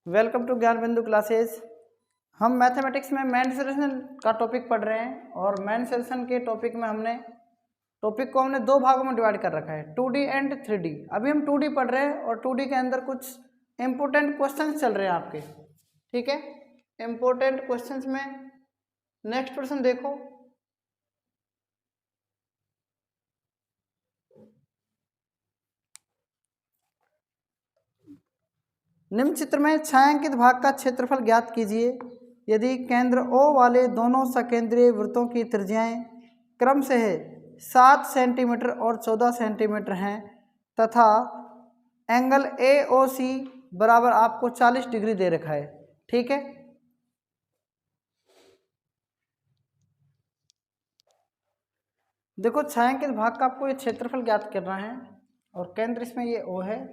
Welcome to ज्ञान बिंदु classes. हम मैथमेटिक्स में मेंसुरेशन का टॉपिक पढ़ रहे हैं और मेंसुरेशन के टॉपिक में हमने दो भागों में डिवाइड कर रखा है, 2D एंड 3D। अभी हम 2D पढ़ रहे हैं और 2D के अंदर कुछ इम्पोर्टेंट क्वेश्चंस चल रहे हैं आपके, ठीक है। इम्पोर्टेंट क्वेश्चंस में नेक्स्ट प्रश्न देखो। निम्न चित्र में छायांकित भाग का क्षेत्रफल ज्ञात कीजिए। यदि केंद्र O वाले दोनों सकेंद्रीय वृत्तों की त्रिज्याएं क्रमशः 7 सेंटीमीटर और 14 सेंटीमीटर हैं तथा एंगल AOC बराबर आपको 40 डिग्री दे रखा है, ठीक है। देखो, छायांकित भाग का आपको ये क्षेत्रफल ज्ञात करना है और केंद्र इसमें ये O है,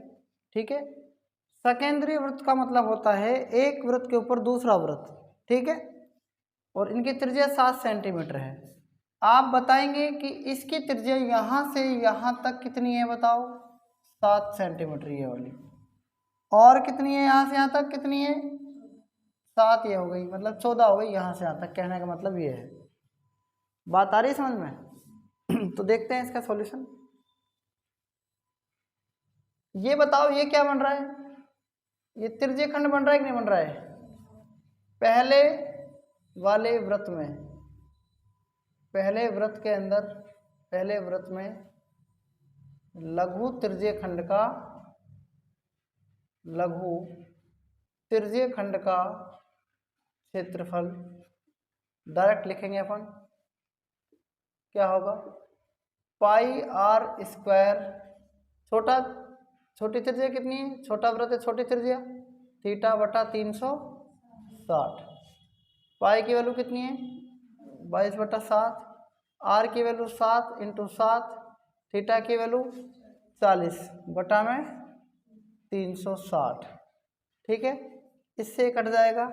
ठीक है। सकेंद्रीय वृत्त का मतलब होता है एक वृत्त के ऊपर दूसरा वृत्त, ठीक है, और इनकी त्रिज्या 7 सेंटीमीटर है। आप बताएंगे कि इसकी त्रिज्या यहाँ से यहाँ तक कितनी है, बताओ। 7 सेंटीमीटर ये वाली, और कितनी है यहाँ से यहाँ तक, कितनी है 7, ये हो गई, मतलब 14 हो गई यहाँ से यहाँ तक। कहने का मतलब ये है। बात आ रही है समझ में? तो देखते हैं इसका सॉल्यूशन। ये बताओ ये क्या बन रहा है, ये त्रिज्य खंड बन रहा है कि नहीं बन रहा है? पहले वाले वृत्त में, पहले वृत्त के अंदर, पहले वृत्त में लघु त्रिज्य खंड का, लघु त्रिज्य खंड का क्षेत्रफल डायरेक्ट लिखेंगे अपन। क्या होगा? पाई आर स्क्वायर, छोटी त्रिज्या कितनी है, छोटा वृत्त है, छोटी त्रिज्या थीटा बटा 360। पाई की वैल्यू कितनी है 22/7, आर की वैल्यू 7 × 7, थीटा की वैल्यू 40 बटा में 360, ठीक है। इससे कट जाएगा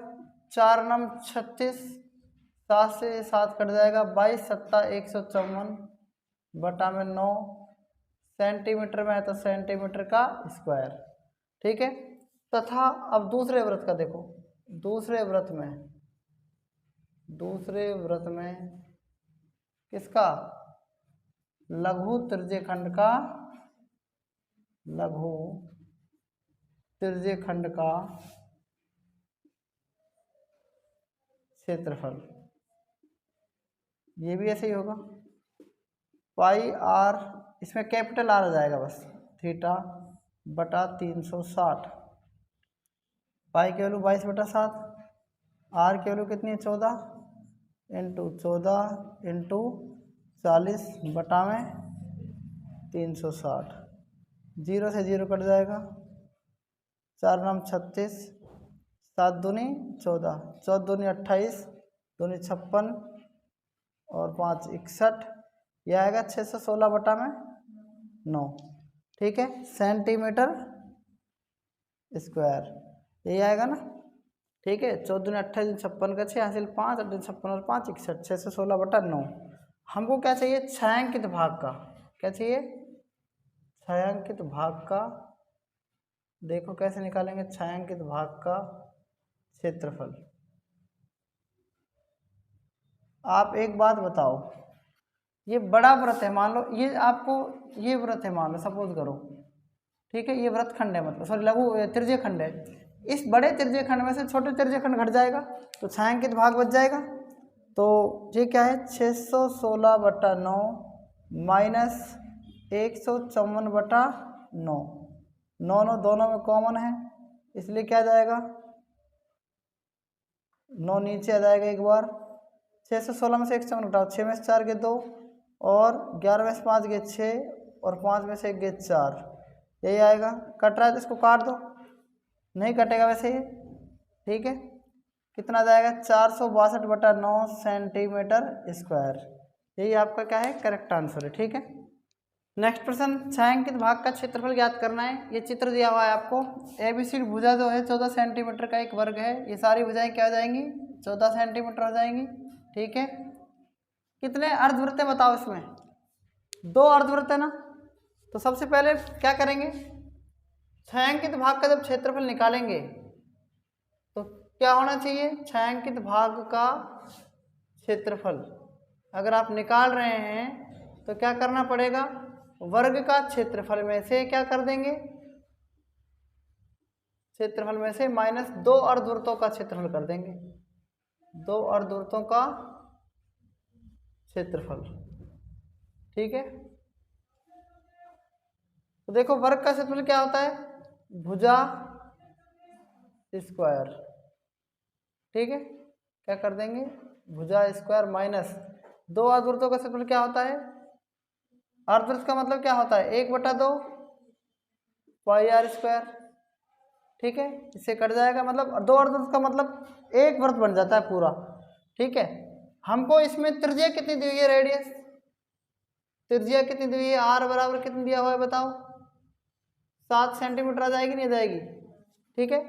4 9 36, 7 से 7 कट जाएगा, 22 7 154 बटा में 9, सेंटीमीटर में है तो सेंटीमीटर का स्क्वायर, ठीक है। तथा अब दूसरे वृत्त का देखो, दूसरे वृत्त में किसका? लघु त्रिज्य खंड का, लघु त्रिज्य खंड का क्षेत्रफल, ये भी ऐसे ही होगा। पाई आर, इसमें कैपिटल आर आ जाएगा बस, थीटा बटा 360। पाई की वैल्यू 22/7, आर की वैल्यू कितनी है 14 × 14 × 40 बटा में 360, 0 से 0 कट जाएगा, 4 9 36, 7 दूनी 14, 14 दूनी 28, दूनी 56 और 5 61, यह आएगा 616 बटा में 9, ठीक है, सेंटीमीटर स्क्वायर, यही आएगा ना, ठीक है। 14 दूनी 28, 56 का 6 हासिल 5, 8 56 और 5 61, 616 बटा 9। हमको क्या चाहिए? छायांकित भाग का। क्या चाहिए? छायांकित भाग का। देखो कैसे निकालेंगे छायांकित भाग का क्षेत्रफल। आप एक बात बताओ, ये बड़ा वृत्त है, मान लो ये आपको, ये वृत्त है मान लो, सपोज करो, ठीक है, ये वृत्त खंड है, मतलब सॉरी लघु त्रिज्य खंड है। इस बड़े त्रिज्य खंड में से छोटे त्रिज्य खंड घट जाएगा तो छायांकित भाग बच जाएगा। तो ये क्या है 616 बटा 9 माइनस 154 बटा 9, 9 9 दोनों में कॉमन है, इसलिए क्या जाएगा 9 नीचे आ जाएगा एक बार। 616 में से 154 घटाओ, 6 में से 4 गए 2 और 11 में से 5 गए 6 और 5 में से 1 गए 4, यही आएगा। कट रहा है तो इसको काट दो, नहीं कटेगा वैसे ये, ठीक है। कितना जाएगा 462 बटा 9 सेंटीमीटर स्क्वायर, यही आपका क्या है करेक्ट आंसर है, ठीक है। नेक्स्ट प्रश्न, छायांकित भाग का क्षेत्रफल ज्ञात करना है। ये चित्र दिया हुआ है आपको। एबीसी भुजा जो है 14 सेंटीमीटर का एक वर्ग है, ये सारी भुजाएं क्या हो जाएंगी 14 सेंटीमीटर हो जाएंगी, ठीक है। कितने अर्धवृत्त बताओ, इसमें 2 अर्धवृत्त है ना। तो सबसे पहले क्या करेंगे, छायांकित भाग का जब क्षेत्रफल निकालेंगे क्या होना चाहिए, छायांकित भाग का क्षेत्रफल। अगर आप निकाल रहे हैं तो क्या करना पड़ेगा, वर्ग का क्षेत्रफल में से क्या कर देंगे, क्षेत्रफल में से माइनस 2 अर्धवृत्तों का क्षेत्रफल कर देंगे, 2 अर्धवृत्तों का क्षेत्रफल। ठीक है, तो देखो वर्ग का क्षेत्रफल क्या होता है, भुजा स्क्वायर। ठीक है, क्या कर देंगे, भुजा स्क्वायर माइनस 2 अर्धवृत्तों का क्षेत्रफल क्या होता है, अर्धवृत्त का मतलब क्या होता है, 1/2 पाई आर स्क्वायर। ठीक है, इससे कट जाएगा, मतलब 2 अर्धवृत्त का मतलब एक वृत्त बन जाता है पूरा। ठीक है, हमको इसमें त्रिज्या कितनी दी हुई है, रेडियस त्रिज्या कितनी दी हुई है, आर बराबर कितनी दिया हुआ है बताओ, 7 सेंटीमीटर आ जाएगी, नहीं आ जाएगी। ठीक है,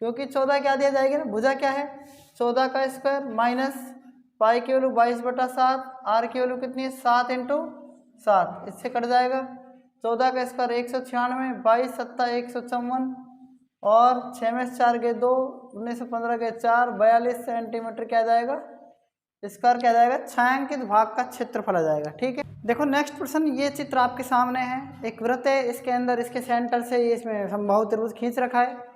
क्योंकि 14 क्या दिया जाएगी ना, भुजा क्या है 14 का स्क्वायर माइनस पाई की वैल्यू 22/7, आर की वैल्यू कितनी है 7 × 7, इससे कट जाएगा। 14 का स्क्वायर 196, 22 7 154 और 6 में 4 के 2, 1915 के 4, 42 सेंटीमीटर क्या जाएगा, स्क्वायर क्या जाएगा, छायांकित भाग का क्षेत्रफल आ जाएगा। ठीक है, देखो नेक्स्ट प्रश्न, ये चित्र आपके सामने है, एक वृत्त है, इसके अंदर इसके सेंटर से ये इसमें समबाहु त्रिभुज खींच रखा है।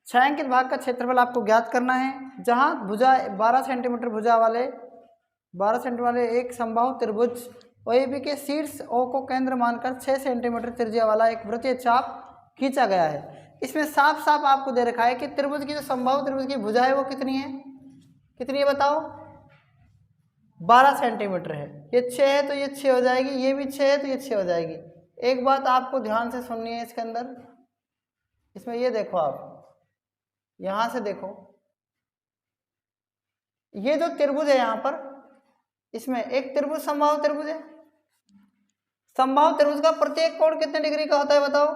छायांकित भाग का क्षेत्रफल आपको ज्ञात करना है। जहाँ भुजा 12 सेंटीमीटर भुजा वाले 12 सेंटीमीटर वाले एक समबाहु त्रिभुज OAB के शीर्ष O को केंद्र मानकर 6 सेंटीमीटर त्रिज्या वाला एक वृत्तीय चाप खींचा गया है। इसमें साफ साफ आपको दे रखा है कि त्रिभुज की जो समबाहु त्रिभुज की भुजा है वो कितनी है, कितनी है बताओ, 12 सेंटीमीटर है। ये 6 है तो ये 6 हो जाएगी, ये भी 6 है तो ये 6 हो जाएगी। एक बात आपको ध्यान से सुननी है इसके अंदर, इसमें ये देखो, आप यहां से देखो, ये जो त्रिभुज है यहां पर, इसमें एक त्रिभुज समबाहु त्रिभुज है। समबाहु त्रिभुज का प्रत्येक कोण कितने डिग्री का होता है बताओ,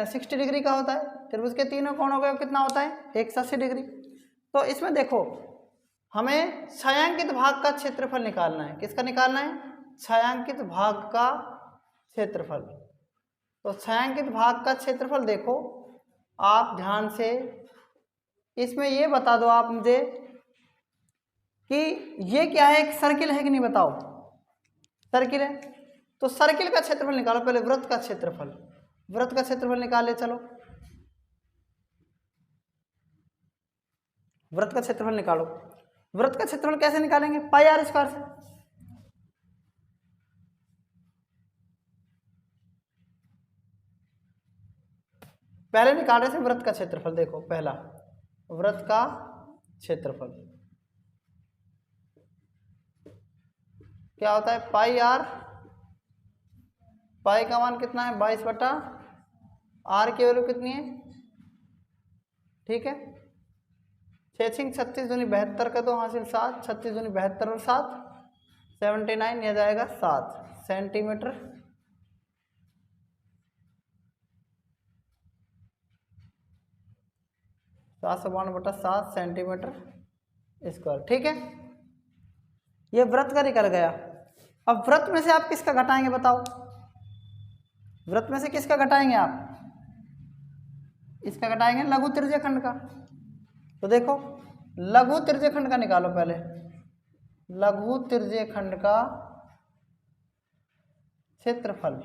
60 डिग्री का होता है। त्रिभुज के तीनों कोणों का कितना होता है, 180 डिग्री। तो इसमें देखो हमें छायांकित भाग का क्षेत्रफल निकालना है। किसका निकालना है, छायांकित भाग का क्षेत्रफल। तो छायांकित भाग का क्षेत्रफल देखो आप ध्यान से, इसमें ये बता दो आप मुझे कि ये क्या है, एक सर्किल है कि नहीं बताओ, सर्किल है। तो सर्किल का क्षेत्रफल निकालो, पहले वृत्त का क्षेत्रफल, वृत्त का क्षेत्रफल निकाले, चलो वृत्त का क्षेत्रफल निकालो। वृत्त का क्षेत्रफल कैसे निकालेंगे, पाई आर स्क्वायर से। पहले निकाल रहे थे वृत्त का क्षेत्रफल, देखो पहला वृत्त का क्षेत्रफल क्या होता है, पाई आर, पाई का मान कितना है 22/आर की वैल्यू कितनी है, ठीक है 6 36 दूनी 72 का 2 हासिल 7, 36 दूनी 72 और 7 79, यह जाएगा 7 सेंटीमीटर। 752/7 centimetre square. ठीक है, ये वृत्त का निकल गया। अब वृत्त में से आप किसका घटाएंगे बताओ, वृत्त में से किसका घटाएंगे आप, इसका घटाएंगे लघु त्रिज्यखंड का। तो देखो लघु त्रिज्यखंड का निकालो पहले, लघु त्रिज्यखंड का क्षेत्रफल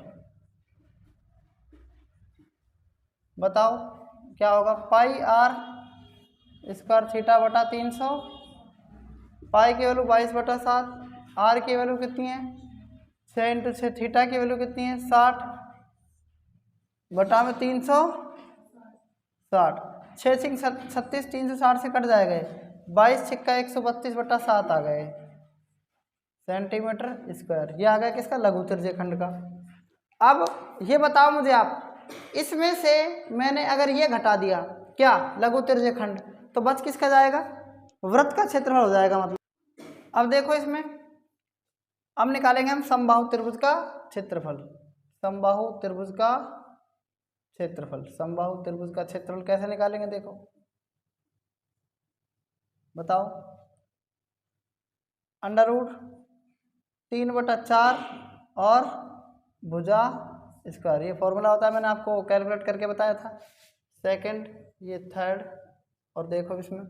बताओ क्या होगा, पाई आर स्क्वायर थीटा बटा 300, पाई की वैल्यू 22/7, आर की वैल्यू कितनी है 6 × 6, थीटा की वैल्यू कितनी है 60 बटा में 360, 6 6 36, 360 से कट जाएगा, 22 6 132/7 आ गए सेंटीमीटर स्क्वायर। ये आ गया किसका, लघु त्रिज्यखंड का। अब ये बताओ मुझे आप, इसमें से मैंने अगर ये घटा दिया क्या, लघु त्रिज्यखंड, तो बच किसका जाएगा, वृत्त का क्षेत्रफल हो जाएगा मतलब। अब देखो इसमें, अब निकालेंगे हम समबाहु त्रिभुज का क्षेत्रफल, समबाहु त्रिभुज का क्षेत्रफल। समबाहु त्रिभुज का क्षेत्रफल कैसे निकालेंगे देखो बताओ, √3/4 और भुजा स्क्वायर, ये फॉर्मूला होता है, मैंने आपको कैलकुलेट करके बताया था। सेकंड, ये थर्ड, और देखो इसमें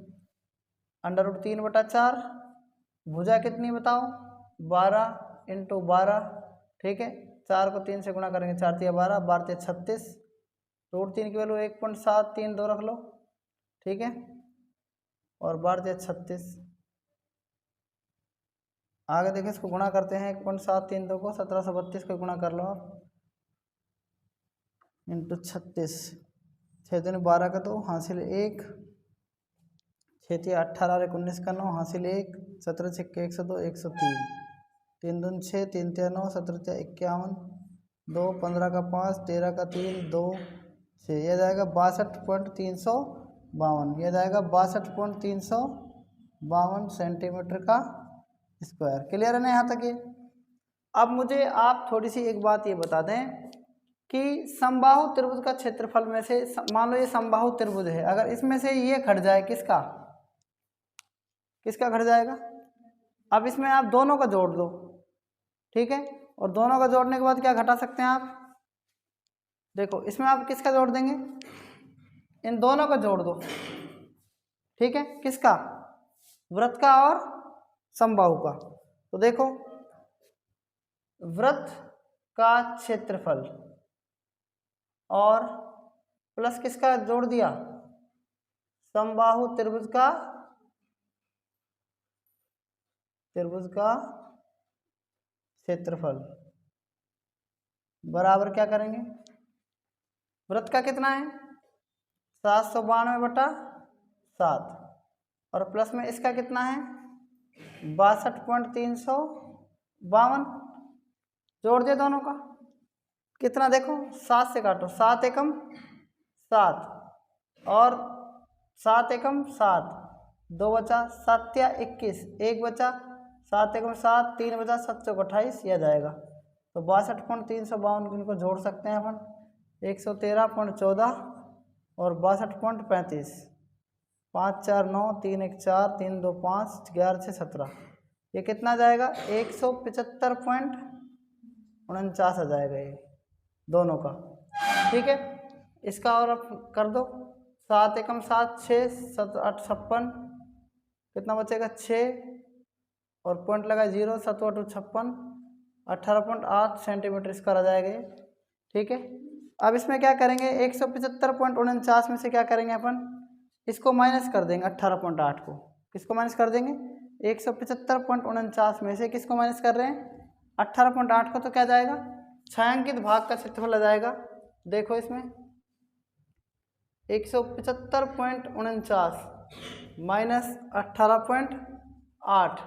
√3/4, भुजा कितनी बताओ 12 इंटू 12, ठीक है। 4 को 3 से गुणा करेंगे, 4 तिया 12, 12 तिया 36, √3 की वैल्यू 1.732 रख लो, ठीक है। और 12 तिया 36, आगे देखो इसको गुणा करते हैं, 1.732 को 1732 को गुणा कर लो आप, इंटू 36, 6 दूनी 12 का 2, हासिल 1, 6 तिया 18 और 19 का 9, हासिल 1, 17 छक्के 102, 103, 3 दूनी 6, 3 तिया 9, 17 तिया 51, 2, 15 का 5, 13 का 3, 2, 6, यह जाएगा 62.352, यह जाएगा 62.352 सेंटीमीटर का स्क्वायर। क्लियर है ना यहाँ तक ये। अब मुझे आप थोड़ी सी एक बात ये बता दें कि समबाहु त्रिभुज का क्षेत्रफल में से, मान लो ये समबाहु त्रिभुज है, अगर इसमें से ये घट जाए, किसका घट जाएगा। अब इसमें आप दोनों का जोड़ दो, ठीक है, और दोनों का जोड़ने के बाद क्या घटा सकते हैं आप, देखो इसमें आप किसका जोड़ देंगे, इन दोनों का जोड़ दो, ठीक है, किसका, वृत्त का और समबाहु का। तो देखो वृत्त का क्षेत्रफल और प्लस किसका जोड़ दिया, समबाहु त्रिभुज का क्षेत्रफल बराबर क्या करेंगे, वृत्त का कितना है 792/7, और प्लस में इसका कितना है 62.352, जोड़ दे दोनों का, कितना देखो 7 से काटो, 7 एकम 7 और 7 एकम 7, 2 बचा, 7 तिया 21, 1 बचा, 7 एकम 7, 3 बचा, 7 चौक 28, यह जाएगा। तो 62.352 इनको जोड़ सकते हैं अपन, 113.14 और 62.35, 5 4 9, 3 1 4, 3 2 5, 11 6 17, ये कितना जाएगा 175.49 आ जाएगा ये दोनों का, ठीक है। इसका और अब कर दो, 7 एकम 7, 6 7 8 56, कितना बचेगा 6 और पॉइंट लगा 0, 7 8 56, 18.8 सेंटीमीटर इसका आ जाएगा ये, ठीक है। अब इसमें क्या करेंगे, 175.49 में से क्या करेंगे अपन, इसको माइनस कर देंगे 18.8 को, किसको माइनस कर देंगे 175.49 में से किसको माइनस कर रहे हैं 18.8 को, तो क्या जाएगा छायांकित भाग का क्षेत्रफल आ जाएगा। देखो इसमें 175.49 माइनस 18.8,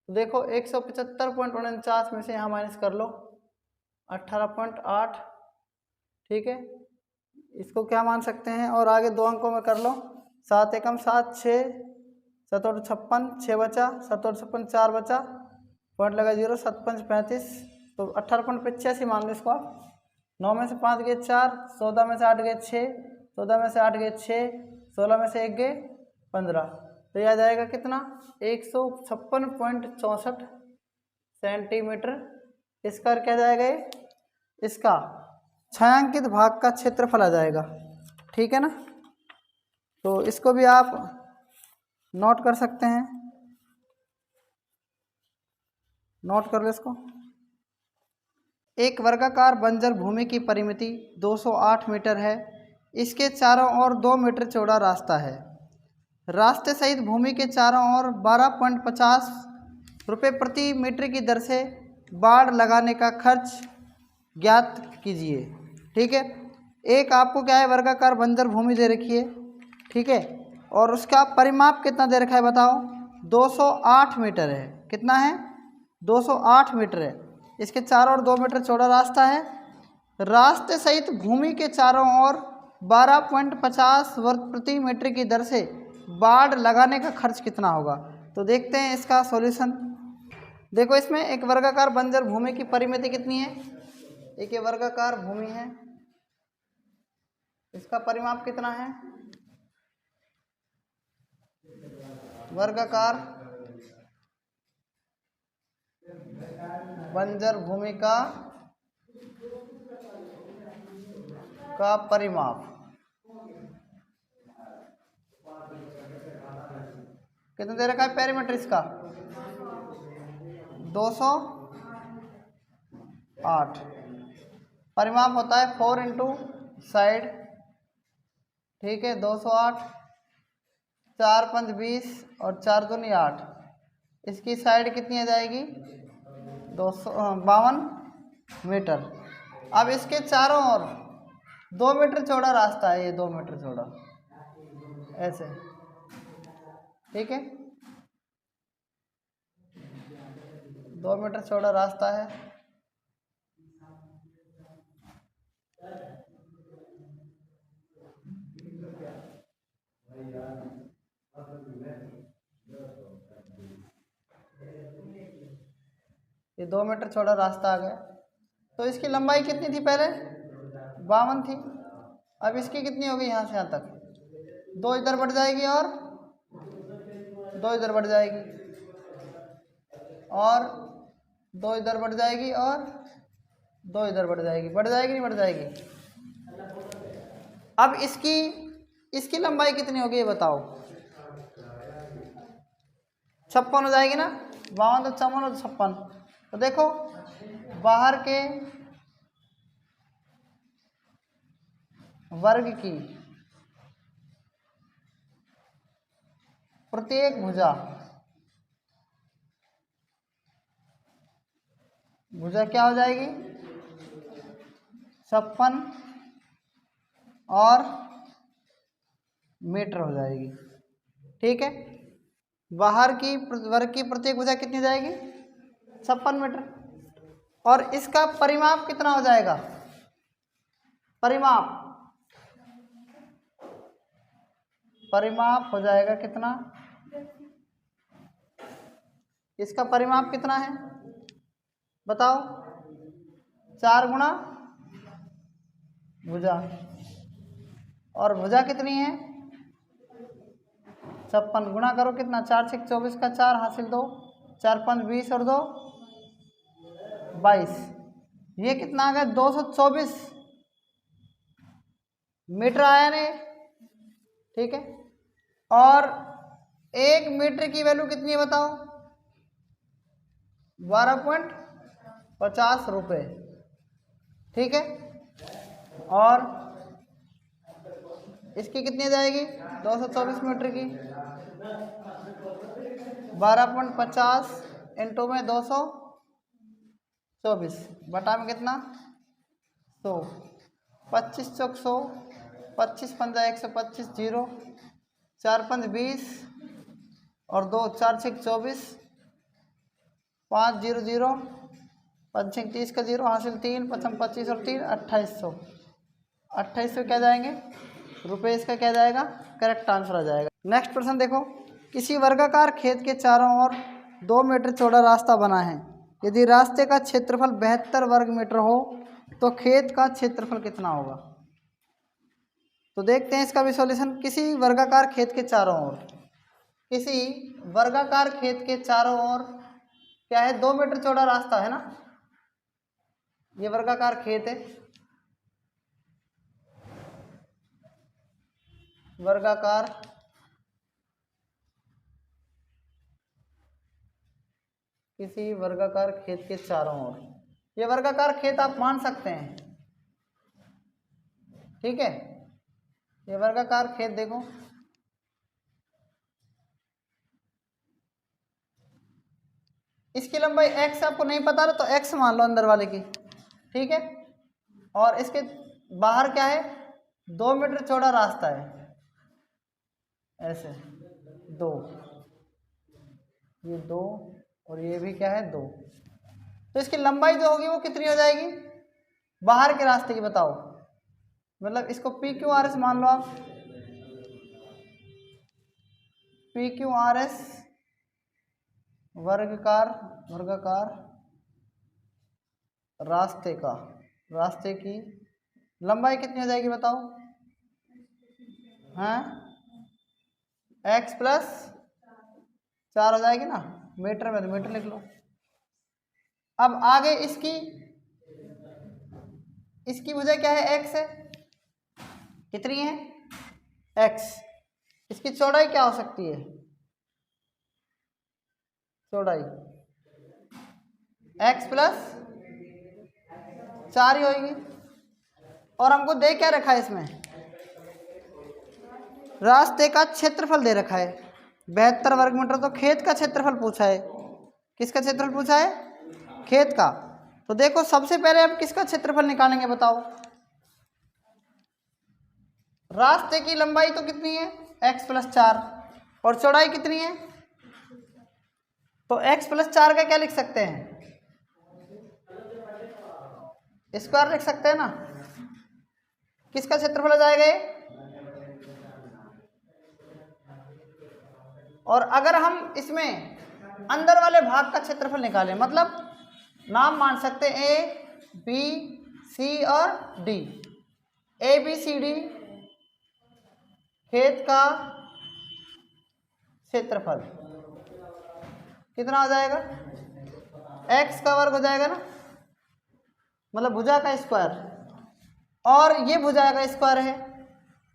देखो 175.49 में से यहाँ माइनस कर लो 18.8, ठीक है। इसको क्या मान सकते हैं, और आगे 2 अंकों में कर लो, 7 एकम 7, 6 7 8 56, 6 बचा, 7 8 56, 4 बचा, पॉइंट लगा 0, 7 5 35, तो 18.85 मान लो इसको आप, 9 में से 5 गए 4, 14 में से 8 गए 6, 14 में से 8 गए 6, 16 में से 1 गए 15, तो यह आ जाएगा कितना 156.64 सेंटीमीटर इसका क्या जाएगा ये, इसका छायांकित भाग का क्षेत्रफल आ जाएगा, ठीक है ना। तो इसको भी आप नोट कर सकते हैं, नोट कर लो इसको। एक वर्गाकार बंजर भूमि की परिमिति 208 मीटर है, इसके चारों ओर 2 मीटर चौड़ा रास्ता है, रास्ते सहित भूमि के चारों ओर 12.50 रुपये प्रति मीटर की दर से बाड़ लगाने का खर्च ज्ञात कीजिए, ठीक है। एक आपको क्या है वर्गाकार बंजर भूमि दे रखी है, ठीक है, और उसका परिमाप कितना दे रखा है बताओ 208 मीटर है, कितना है 208 मीटर है, इसके चारों ओर 2 मीटर चौड़ा रास्ता है, रास्ते सहित भूमि के चारों ओर 12.50 वर्ग प्रति मीटर की दर से बाड़ लगाने का खर्च कितना होगा। तो देखते हैं इसका सॉल्यूशन। देखो इसमें एक वर्गाकार बंजर भूमि की परिमिति कितनी है, एक ये वर्गाकार भूमि है, इसका परिमाप कितना है, वर्गाकार बंजर भूमि का परिमाप कितना दे रखा है पेरीमीटर इसका 208। परिमाप होता है 4 इंटू साइड, ठीक है 208, 4 5 20 और 4 दूनी 8। इसकी साइड कितनी आ जाएगी 252 मीटर। अब इसके चारों ओर 2 मीटर चौड़ा रास्ता है, ये 2 मीटर चौड़ा ऐसे, ठीक है 2 मीटर चौड़ा रास्ता है। ये 2 मीटर चौड़ा रास्ता आ गया। तो इसकी लंबाई कितनी थी पहले 52 थी। अब इसकी कितनी होगी यहाँ से यहाँ तक 2 इधर बढ़ जाएगी और 2 इधर बढ़ जाएगी और 2 इधर बढ़ जाएगी और 2 इधर बढ़ जाएगी, बढ़ जाएगी नहीं बढ़ जाएगी। अब इसकी लंबाई कितनी होगी ये बताओ 56 हो जाएगी ना, 52 तो 54 और 56। तो देखो बाहर के वर्ग की प्रत्येक भुजा क्या हो जाएगी 56 और मीटर हो जाएगी, ठीक है। बाहर की वर्ग की प्रत्येक भुजा कितनी जाएगी 56 मीटर। और इसका परिमाप कितना हो जाएगा, परिमाप हो जाएगा कितना, इसका परिमाप कितना है बताओ 4 गुणा भुजा, और भुजा कितनी है 56, गुणा करो कितना 4 6 24 का 4 हासिल 2, 4 5 20 और 2 22, ये कितना आ गया 224 मीटर आया नहीं, ठीक है। और 1 मीटर की वैल्यू कितनी है बताओ 12.50 रुपये, ठीक है। और इसकी कितनी जाएगी 224 मीटर की 12.50 इंटू में 224 बटा में कितना 100, 25 चौक 100, 25 पंजा 125 0, 4 5 20 और 2 4 6 24, 5 0 0, 5 6 30 का 0 हासिल 3, 5 25 और 3 2800, 2800 क्या जाएंगे रुपये, इसका क्या जाएगा करेक्ट आंसर आ जाएगा। नेक्स्ट प्रश्न देखो, किसी वर्गाकार खेत के चारों ओर 2 मीटर चौड़ा रास्ता बना है, यदि रास्ते का क्षेत्रफल 72 वर्ग मीटर हो तो खेत का क्षेत्रफल कितना होगा। तो देखते हैं इसका भी सॉल्यूशन। किसी वर्गाकार खेत के चारों ओर, किसी वर्गाकार खेत के चारों ओर क्या है 2 मीटर चौड़ा रास्ता है ना, ये वर्गाकार खेत है, वर्गाकार किसी वर्गाकार खेत के चारों ओर, ये वर्गाकार खेत आप मान सकते हैं, ठीक है। ये वर्गाकार खेत देखो, इसकी लंबाई x आपको नहीं पता ना तो x मान लो अंदर वाले की, ठीक है। और इसके बाहर क्या है 2 मीटर चौड़ा रास्ता है ऐसे 2, ये 2 और ये भी क्या है 2, तो इसकी लंबाई जो होगी वो कितनी हो जाएगी बाहर के रास्ते की बताओ, मतलब इसको PQRS मान लो आप, PQRS वर्गाकार रास्ते की लंबाई कितनी हो जाएगी बताओ, हैं x प्लस 4 हो जाएगी ना, मीटर में तो मीटर लिख लो। अब आगे इसकी वजह क्या है x है, कितनी है x, इसकी चौड़ाई क्या हो सकती है चौड़ाई x प्लस 4 ही होगी। और हमको दे क्या रखा है इसमें, रास्ते का क्षेत्रफल दे रखा है 72 वर्ग मीटर। तो खेत का क्षेत्रफल पूछा है, किसका क्षेत्रफल पूछा है, खेत का। तो देखो सबसे पहले हम किसका क्षेत्रफल निकालेंगे बताओ। रास्ते की लंबाई तो कितनी है x प्लस 4 और चौड़ाई कितनी है, तो x प्लस 4 का क्या लिख सकते हैं, स्क्वायर लिख सकते हैं ना। किसका क्षेत्रफल हो जाएगा ये। और अगर हम इसमें अंदर वाले भाग का क्षेत्रफल निकालें, मतलब नाम मान सकते हैं ए बी सी और डी। ए बी सी डी खेत का क्षेत्रफल कितना हो जाएगा, x का वर्ग हो जाएगा ना, मतलब भुजा का स्क्वायर, और ये भुजा का स्क्वायर है।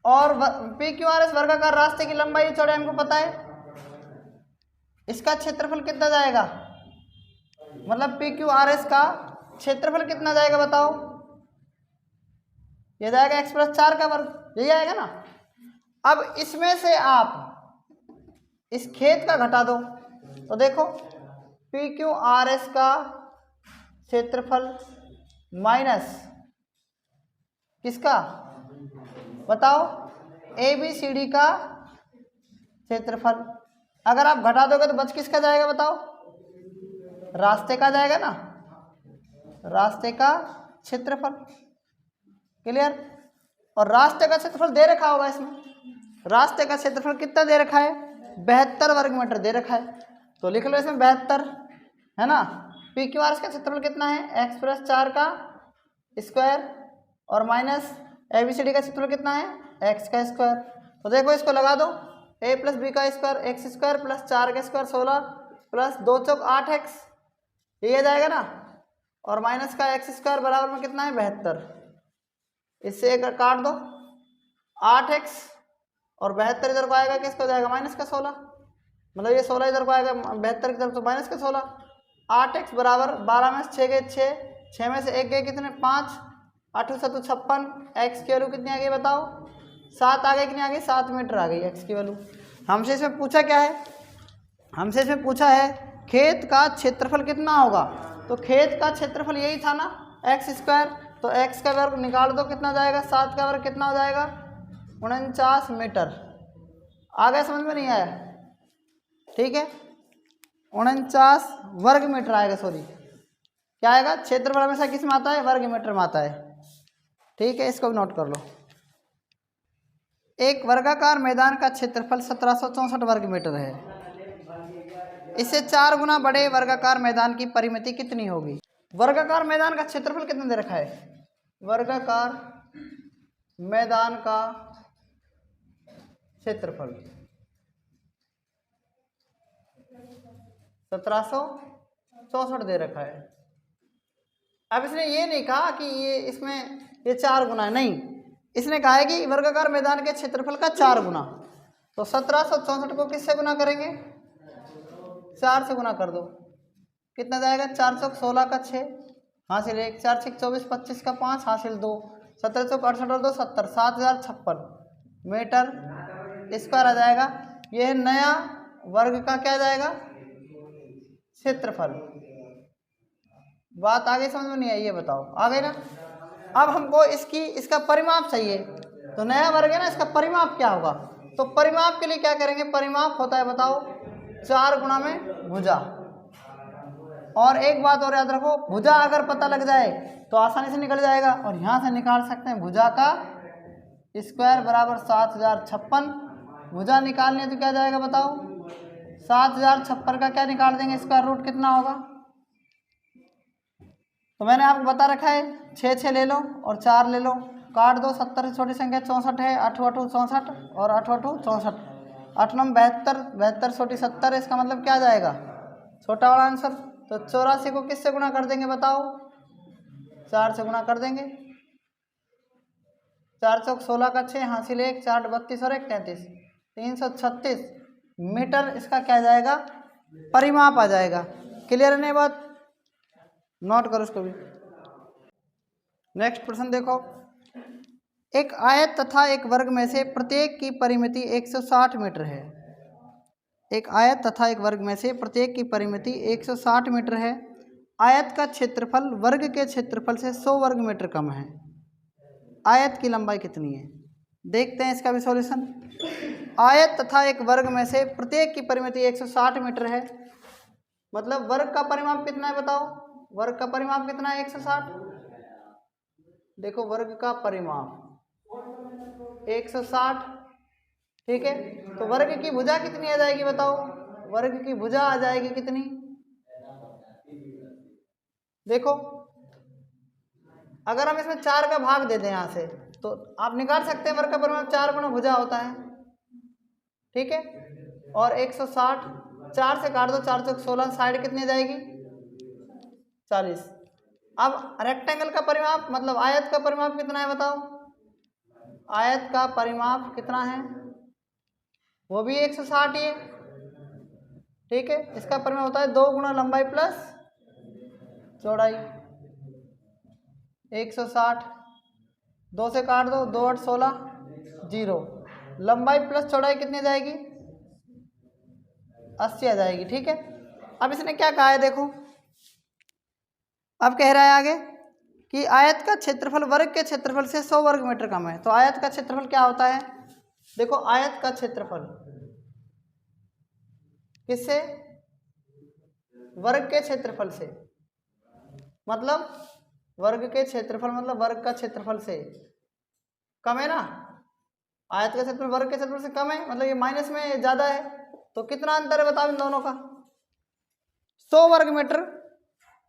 और पी क्यू आर एस वर्गाकार रास्ते की लंबाई चौड़ाई हमको पता है, इसका क्षेत्रफल कितना जाएगा, मतलब पी क्यू आर एस का क्षेत्रफल कितना जाएगा बताओ। ये जाएगा x प्लस 4 का वर्ग, यही आएगा ना। अब इसमें से आप इस खेत का घटा दो, तो देखो पी क्यू आर एस का क्षेत्रफल माइनस किसका बताओ, ए बी सी डी का क्षेत्रफल। अगर आप घटा दोगे तो बच किसका जाएगा बताओ, रास्ते का जाएगा ना, रास्ते का क्षेत्रफल। क्लियर। और रास्ते का क्षेत्रफल दे रखा होगा इसमें, रास्ते का क्षेत्रफल कितना दे रखा है, 72 वर्ग मीटर दे रखा है, तो लिख लो इसमें 72 है ना। पी क्यू आर एस का क्षेत्रफल कितना है, x प्लस 4 का स्क्वायर और minus A B C D का क्षेत्रफल कितना है, x का स्क्वायर। तो देखो इसको लगा दो, a प्लस बी का स्क्वायर एक्स स्क्वायर प्लस 4 का स्क्वायर 16 प्लस 2 चौक 8x, ये आ जाएगा ना। और माइनस का x स्क्वायर बराबर में कितना है 72, इससे एक काट दो 8x और 72 इधर को आएगा, किसको जाएगा माइनस का 16, मतलब ये 16 इधर को आएगा 72 की तरफ तो माइनस का 16। 8x बराबर 12 में से 6 गए 6, 6 में से 1 गए कितने 5, 8 7 56, x की वैल्यू कितनी आ गई बताओ, 7 आ गई, कितनी आ गई 7 मीटर आ गई x की वैल्यू। हमसे इसमें पूछा क्या है, हमसे इसमें पूछा है खेत का क्षेत्रफल कितना होगा, तो खेत का क्षेत्रफल यही था ना एक्स स्क्वायर, तो x का वर्ग निकाल दो कितना जाएगा, 7 का वर्ग कितना हो जाएगा 49 मीटर। आ गया समझ में, नहीं आया, ठीक है 49 वर्ग मीटर आएगा, सॉरी क्या आएगा, क्षेत्रफल हमेशा किस में आता है, वर्ग मीटर में आता है, ठीक है इसको भी नोट कर लो। एक वर्गाकार मैदान का क्षेत्रफल 1764 वर्ग मीटर है, इससे 4 गुना बड़े वर्गाकार मैदान की परिमिति कितनी होगी। वर्गाकार मैदान का क्षेत्रफल कितना दे रखा है, वर्गाकार मैदान का क्षेत्रफल 1764 दे रखा है। अब इसने ये नहीं कहा कि ये इसमें ये 4 गुना है, नहीं, इसने कहा है कि वर्गाकार मैदान के क्षेत्रफल का 4 गुना। तो 1764 को किससे गुना करेंगे, 4 से गुना कर दो, कितना जाएगा 4 चौक 16 का 6 हासिल 1, 4 6 24 25 का 5 हासिल 2, 17 चौक 68 और 2 70, 7056 मीटर स्क्वायर आ जाएगा। यह नया वर्ग का क्या जाएगा क्षेत्रफल। बात आगे समझ में नहीं आई, ये बताओ आ गई ना। अब हमको इसका परिमाप चाहिए, तो नया वर्ग है ना, इसका परिमाप क्या होगा, तो परिमाप के लिए क्या करेंगे, परिमाप होता है बताओ 4 गुना में भुजा। और एक बात और याद रखो, भुजा अगर पता लग जाए तो आसानी से निकल जाएगा, और यहाँ से निकाल सकते हैं भुजा का स्क्वायर बराबर 7056। भुजा निकालनी है तो क्या जाएगा बताओ, 7056 का क्या निकाल देंगे, स्क्वायर रूट कितना होगा। तो मैंने आपको बता रखा है 6 6 ले लो और 4 ले लो, काट दो, 70 से छोटी संख्या 64 है, 8 8 64 और 8 8 64, 8 9 72, 72 छोटी 70, इसका मतलब क्या जाएगा छोटा वाला आंसर। तो 84 को किससे गुना कर देंगे बताओ, 4 से गुना कर देंगे, 4 चौक 16 का 6 हासिल 1, 4 32 और 1 33, 336 मीटर इसका क्या जाएगा परिमाप आ जाएगा। क्लियर है नहीं बात? नोट करो इसको भी। नेक्स्ट प्रश्न देखो, एक आयत तथा एक वर्ग में से प्रत्येक की परिमिति 160 मीटर है। एक आयत तथा एक वर्ग में से प्रत्येक की परिमिति 160 मीटर है। आयत का क्षेत्रफल वर्ग के क्षेत्रफल से 100 वर्ग मीटर कम है। आयत की लंबाई कितनी है? देखते हैं इसका भी सॉल्यूशन। आयत तथा एक वर्ग में से प्रत्येक की परिमिति 160 मीटर है, मतलब वर्ग का परिमाप कितना है बताओ? वर्ग का परिमाप कितना है? 160। देखो वर्ग का परिमाप 160, ठीक है। तो वर्ग की भुजा कितनी आ जाएगी बताओ? वर्ग की भुजा आ जाएगी कितनी? देखो अगर हम इसमें 4 का भाग दे दें यहाँ से, तो आप निकाल सकते हैं वर्ग का परिमाप 4 गुना भुजा होता है, ठीक है। और 160 4 से काट दो, 4 चौक 16, साइड कितनी जाएगी? 40। अब रेक्टेंगल का परिमाप मतलब आयत का परिमाप कितना है बताओ? आयत का परिमाप कितना है? वो भी 160 ही है, ठीक है। इसका परिमाप होता है 2 गुना लंबाई प्लस चौड़ाई। 160 2 से काट दो, 2 8 16 0। लंबाई प्लस चौड़ाई कितनी जाएगी? 80 आ जाएगी, ठीक है। अब इसने क्या कहा है देखो, अब कह रहा है आगे कि आयत का क्षेत्रफल वर्ग के क्षेत्रफल से 100 वर्ग मीटर कम है। तो आयत का क्षेत्रफल क्या होता है? देखो आयत का क्षेत्रफल किससे? वर्ग के क्षेत्रफल से, मतलब वर्ग के क्षेत्रफल मतलब वर्ग का क्षेत्रफल से कम है ना। आयत का क्षेत्रफल वर्ग के क्षेत्रफल से कम है, मतलब ये माइनस में ज़्यादा है। तो कितना अंतर है बताओ इन दोनों का? 100 वर्ग मीटर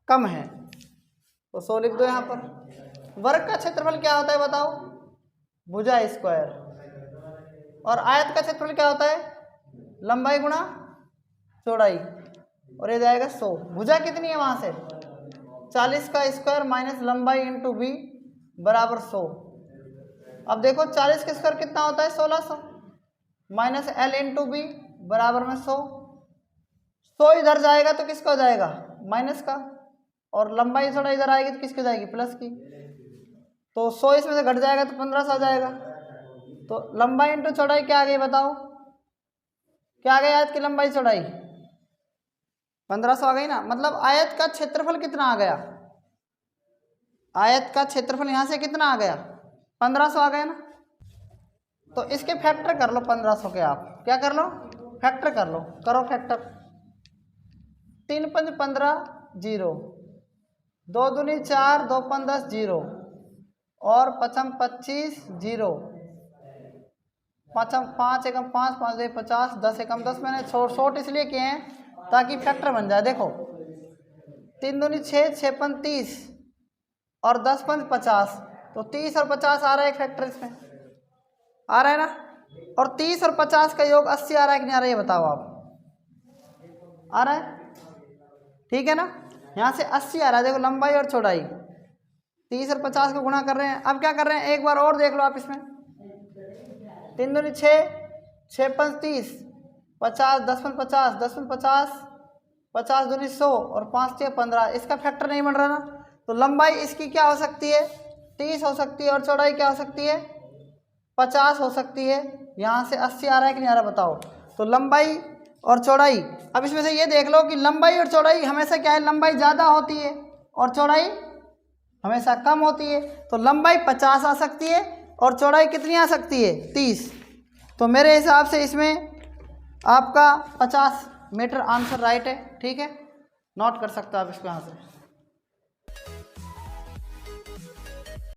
कम है, तो 100 लिख दो यहाँ पर। वर्ग का क्षेत्रफल क्या होता है बताओ? भुजा स्क्वायर। और आयत का क्षेत्रफल क्या होता है? लंबाई गुणा चौड़ाई, और ये जाएगा 100। भुजा कितनी है वहाँ से? 40 का स्क्वायर माइनस लंबाई इंटू बी बराबर 100। अब देखो 40 का स्क्वायर कितना होता है? 1600 माइनस एल इंटू बी बराबर में 100। 100 इधर जाएगा तो किसका हो जाएगा? माइनस का। और लंबाई थोड़ा इधर आएगी तो किसकी जाएगी? प्लस की। तो 100 इसमें से घट जाएगा तो 1500 आ जाएगा। तो लंबाई इंटू चौड़ाई क्या आ गई बताओ? क्या आ गई आयत की लंबाई चौड़ाई? 1500 आ गई ना। मतलब आयत का क्षेत्रफल कितना आ गया? आयत का क्षेत्रफल यहाँ से कितना आ गया? 1500 आ गया ना। तो इसके फैक्टर कर लो 1500 के। आप क्या कर लो? फैक्टर कर लो। करो फैक्टर। 3 5 15 0, 2 दूनी 4, 2 5 10 0, और 5 25 0, 5 एकम 5, 5 2 50, 10 एकम 10। मैंने शॉर्ट इसलिए किए हैं ताकि फैक्टर बन जाए। देखो 3 दूनी 6, 6 5 30, और 10 5 50, तो 30 और 50 आ रहा है एक फैक्टर इसमें, आ रहा है ना। और 30 और 50 का योग 80 आ रहा है कि नहीं आ रहा है? ये बताओ आप। आ रहा है, ठीक है ना। यहाँ से 80 आ रहा है। देखो लंबाई और चौड़ाई 30 और 50 को गुणा कर रहे हैं। अब क्या कर रहे हैं एक बार और देख लो आप इसमें। 3 दूनी 6, 6 5 30, 50, 10 5 50, 10 5 50, 50 दूनी 100, और 5 6 15। इसका फैक्टर नहीं बन रहा ना। तो लंबाई इसकी क्या हो सकती है? 30 हो सकती है, और चौड़ाई क्या हो सकती है? 50 हो सकती है। यहाँ से 80 आ रहा है कि नहीं आ रहा बताओ। तो लंबाई और चौड़ाई, अब इसमें से ये देख लो कि लंबाई और चौड़ाई हमेशा क्या है? लंबाई ज़्यादा होती है और चौड़ाई हमेशा कम होती है। तो लंबाई 50 आ सकती है और चौड़ाई कितनी आ सकती है? 30। तो मेरे हिसाब से इसमें आपका 50 मीटर आंसर राइट है, ठीक है। नोट कर सकते हो आप इसको यहाँ से।